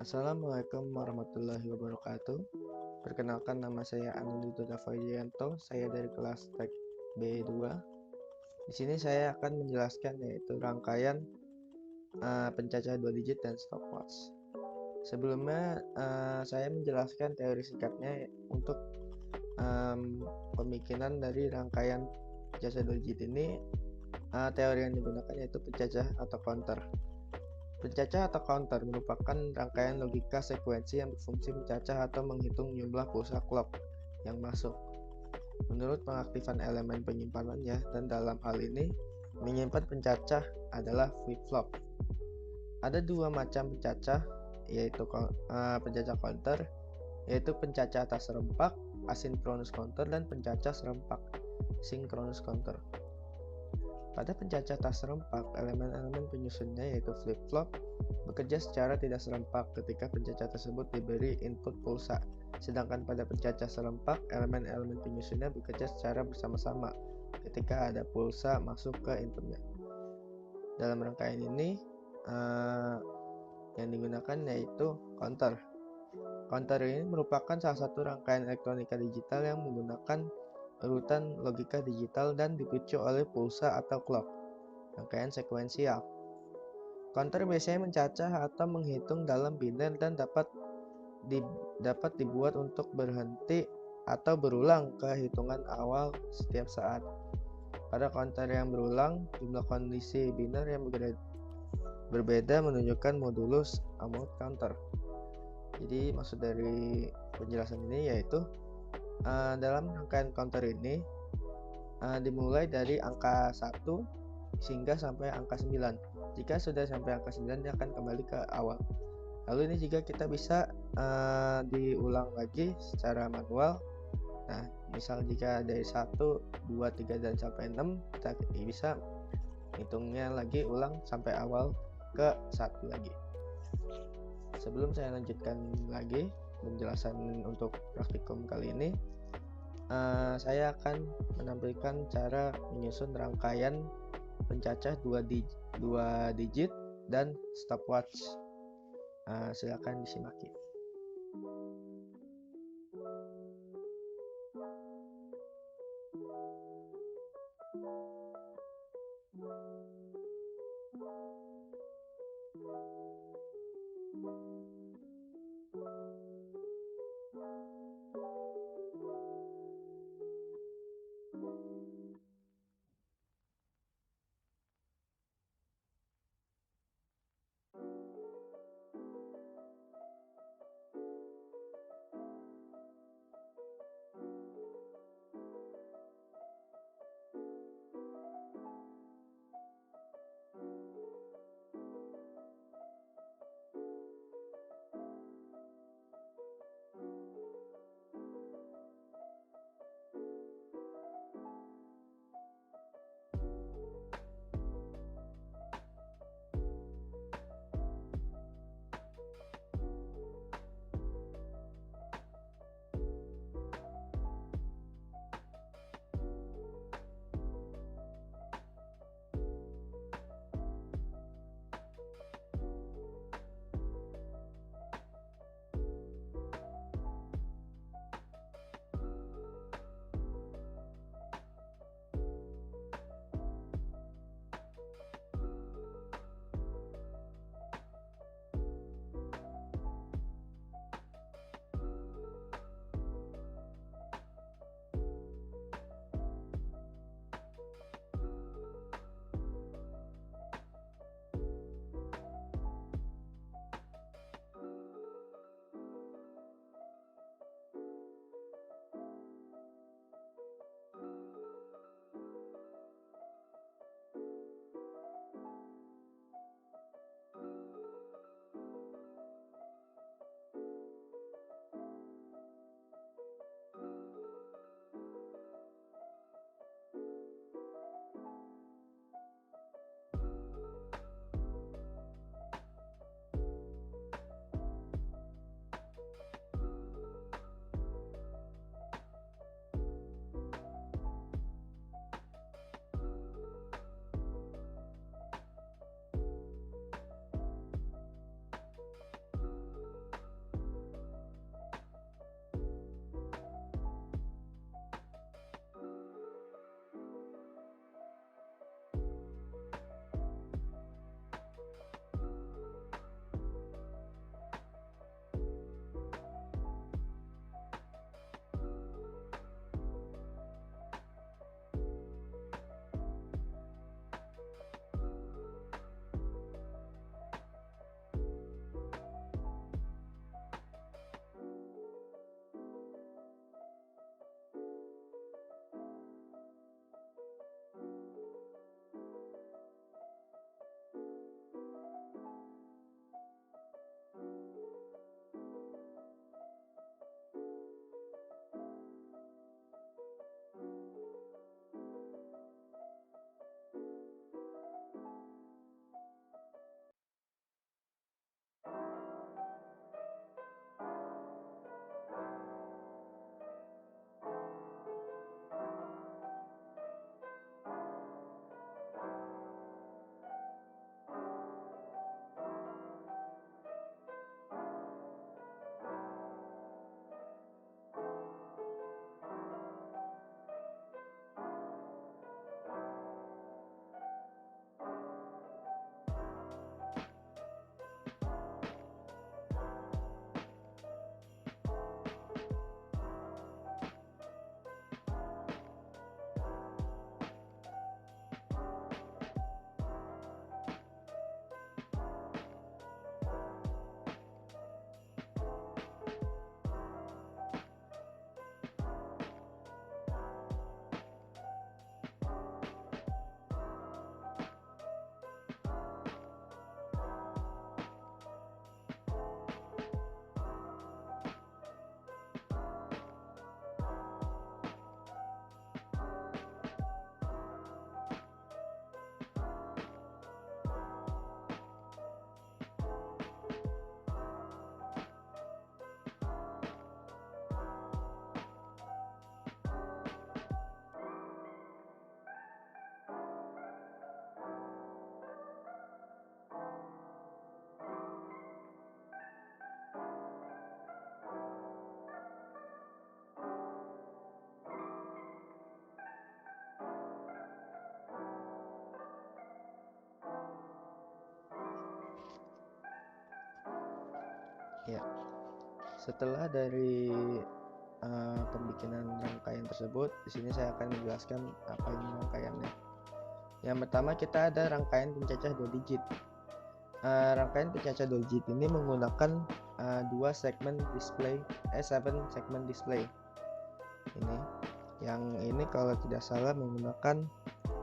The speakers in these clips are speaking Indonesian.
Assalamualaikum warahmatullahi wabarakatuh. Perkenalkan, nama saya Anindito Davajianto. Saya dari kelas Tek B2. Di sini saya akan menjelaskan yaitu rangkaian pencacah 2 digit dan stopwatch. Sebelumnya saya menjelaskan teori singkatnya untuk pemikiran dari rangkaian pencacah 2 digit ini. Teori yang digunakan yaitu pencacah atau counter. Pencacah atau counter merupakan rangkaian logika sekuensi yang berfungsi mencacah atau menghitung jumlah pulsa clock yang masuk menurut pengaktifan elemen penyimpanannya, dan dalam hal ini menyimpan pencacah adalah flip-flop. Ada dua macam pencacah, yaitu pencacah counter, yaitu pencacah atas serempak asynchronous counter dan pencacah serempak synchronous counter. Pada pencacah tak serempak, elemen-elemen penyusunnya yaitu flip-flop bekerja secara tidak serempak ketika pencacah tersebut diberi input pulsa. Sedangkan pada pencacah serempak, elemen-elemen penyusunnya bekerja secara bersama-sama ketika ada pulsa masuk ke inputnya. Dalam rangkaian ini, yang digunakan yaitu counter. Counter ini merupakan salah satu rangkaian elektronika digital yang menggunakan urutan logika digital dan dipicu oleh pulsa atau clock, rangkaian sekuensial. Counter biasanya mencacah atau menghitung dalam biner dan dapat dibuat untuk berhenti atau berulang ke hitungan awal setiap saat. Pada counter yang berulang, jumlah kondisi biner yang berbeda menunjukkan modulus amount counter. Jadi maksud dari penjelasan ini yaitu dalam rangkaian counter ini dimulai dari angka 1 hingga sampai angka 9. Jika sudah sampai angka 9, dia akan kembali ke awal. Lalu ini juga kita bisa diulang lagi secara manual. Nah, misal jika dari 1, 2, 3 dan sampai 6, kita bisa hitungnya lagi ulang sampai awal ke 1 lagi. Sebelum saya lanjutkan lagi penjelasan untuk praktikum kali ini, saya akan menampilkan cara menyusun rangkaian pencacah 2 digit dan stopwatch. Silakan disimaki. Ya, setelah dari pembikinan rangkaian tersebut, di sini saya akan menjelaskan apa ini rangkaiannya. Yang pertama kita ada rangkaian pencacah 2 digit. Rangkaian pencacah 2 digit ini menggunakan 7 segmen display. Ini yang ini kalau tidak salah menggunakan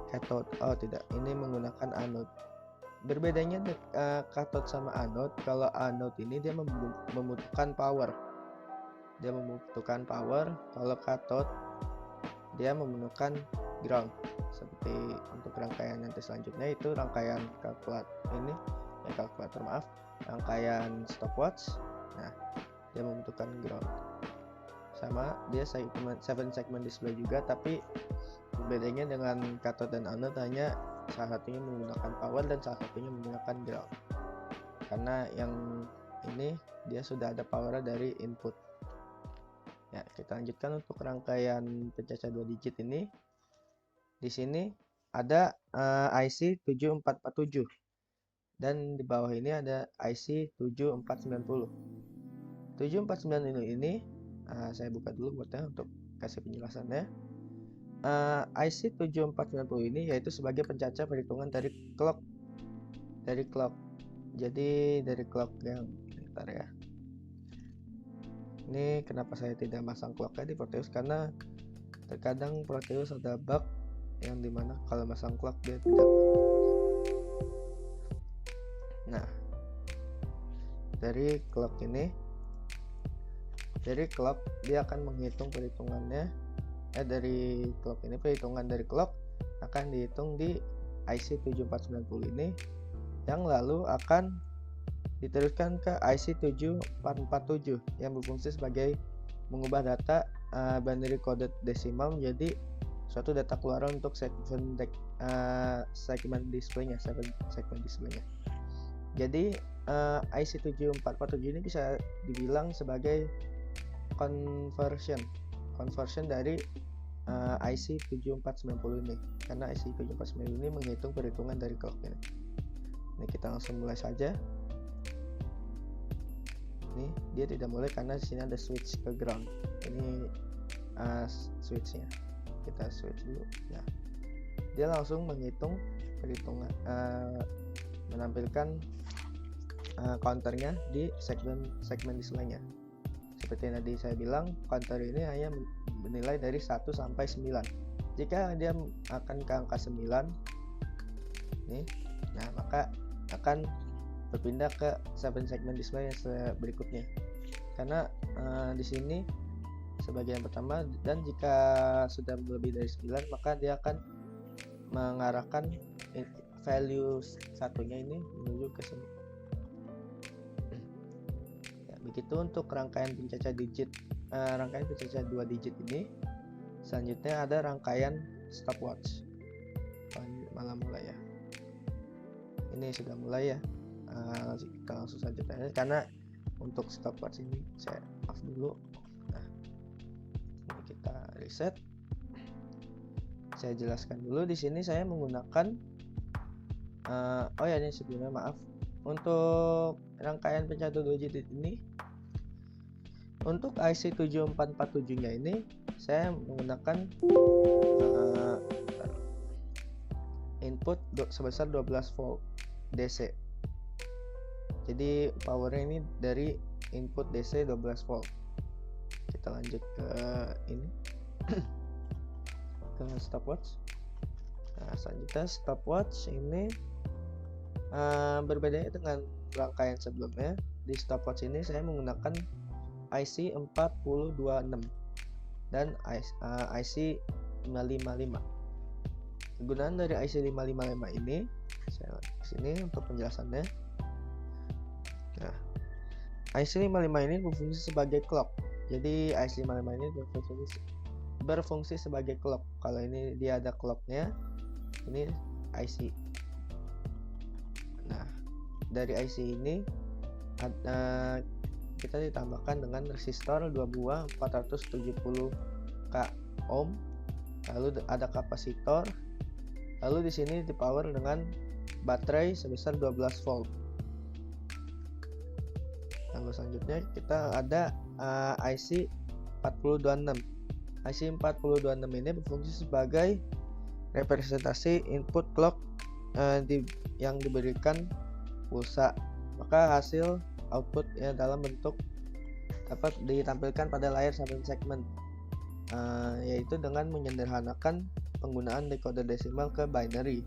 cathode. Oh tidak, ini menggunakan anode. Berbedanya cathode sama anode, kalau anode ini dia membutuhkan power. Kalau cathode dia memerlukan ground. Seperti untuk rangkaian nanti selanjutnya itu rangkaian rangkaian stopwatch. Nah, dia membutuhkan ground. Sama, dia 7 segment display juga, tapi bedanya dengan cathode dan anode hanya salah satunya menggunakan power dan salah satunya menggunakan ground. Karena yang ini dia sudah ada power dari input. Ya, kita lanjutkan untuk rangkaian pencacah 2 digit ini. Di sini ada IC 7447 dan di bawah ini ada IC 7490. 7490 ini saya buka dulu buatnya untuk kasih penjelasannya. IC 7490 ini yaitu sebagai pencacah perhitungan dari clock. Jadi dari clock yang bentar ya. Ini kenapa saya tidak masang clocknya di Proteus, karena terkadang Proteus ada bug yang dimana kalau masang clock dia tidak. Nah, dari clock dia akan menghitung perhitungannya. Dari clock ini perhitungan dari clock akan dihitung di IC 7490 ini, yang lalu akan diteruskan ke IC 7447 yang berfungsi sebagai mengubah data binary coded desimal menjadi suatu data keluaran untuk segmen displaynya. Jadi IC 7447 ini bisa dibilang sebagai conversion dari IC 7490 ini, karena IC 7490 ini menghitung perhitungan dari clock ini. Ini kita langsung mulai saja. Ini dia tidak mulai karena di sini ada switch ke ground. Ini switchnya. Kita switch dulu. Nah, dia langsung menghitung perhitungan, menampilkan counternya di segmen displaynya. Seperti yang tadi saya bilang, counter ini hanya menilai dari 1 sampai 9. Jika dia akan ke angka 9 nih, nah maka akan berpindah ke 7 segmen display yang berikutnya. Karena di sini sebagai yang pertama, dan jika sudah lebih dari 9 maka dia akan mengarahkan value satunya ini menuju ke sini. Ya, begitu untuk rangkaian pencacah 2 digit ini. Selanjutnya ada rangkaian stopwatch. Malah mulai ya. Ini sudah mulai ya. Kita langsung saja tanya, karena untuk stopwatch ini saya off dulu. Nah, ini kita reset. Saya jelaskan dulu di sini saya menggunakan ini sebelumnya maaf, untuk rangkaian pencacah 2 digit ini, untuk IC 7447 nya ini saya menggunakan input sebesar 12 volt DC. Jadi powernya ini dari input DC 12 volt. Kita lanjut ke ini ke stopwatch. Nah, selanjutnya stopwatch ini berbeda dengan rangkaian sebelumnya. Di stopwatch ini saya menggunakan IC 4026 dan IC 555. Kegunaan dari IC 555 ini saya sini untuk penjelasannya. Nah, IC 55 ini berfungsi sebagai clock. Jadi IC 55 ini berfungsi sebagai clock. Kalau ini dia ada clocknya, ini IC. Nah, dari IC ini kita ditambahkan dengan resistor 2 buah 470 k ohm, lalu ada kapasitor, lalu di sini dipower dengan baterai sebesar 12 volt. Yang Lalu selanjutnya kita ada IC 4026. IC 4026 ini berfungsi sebagai representasi input clock yang diberikan pulsa, maka hasil output dalam bentuk dapat ditampilkan pada layar samping segmen, yaitu dengan menyederhanakan penggunaan decoder desimal ke binary.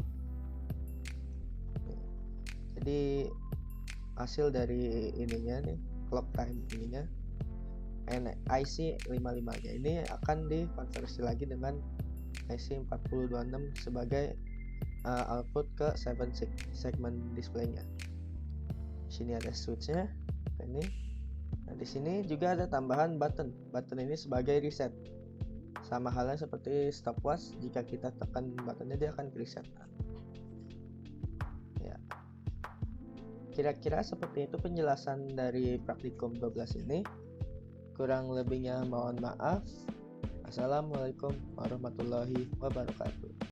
Jadi hasil dari ininya nih, clock time ininya, IC 55 nya ini akan dikonversi lagi dengan IC 4026 sebagai output ke 7 segment displaynya. Sini ada switchnya ini. Nah, di sini juga ada tambahan button. Button ini sebagai reset. Sama halnya seperti stopwatch, jika kita tekan buttonnya dia akan reset. Ya. Kira-kira seperti itu penjelasan dari praktikum 12 ini. Kurang lebihnya mohon maaf. Assalamualaikum warahmatullahi wabarakatuh.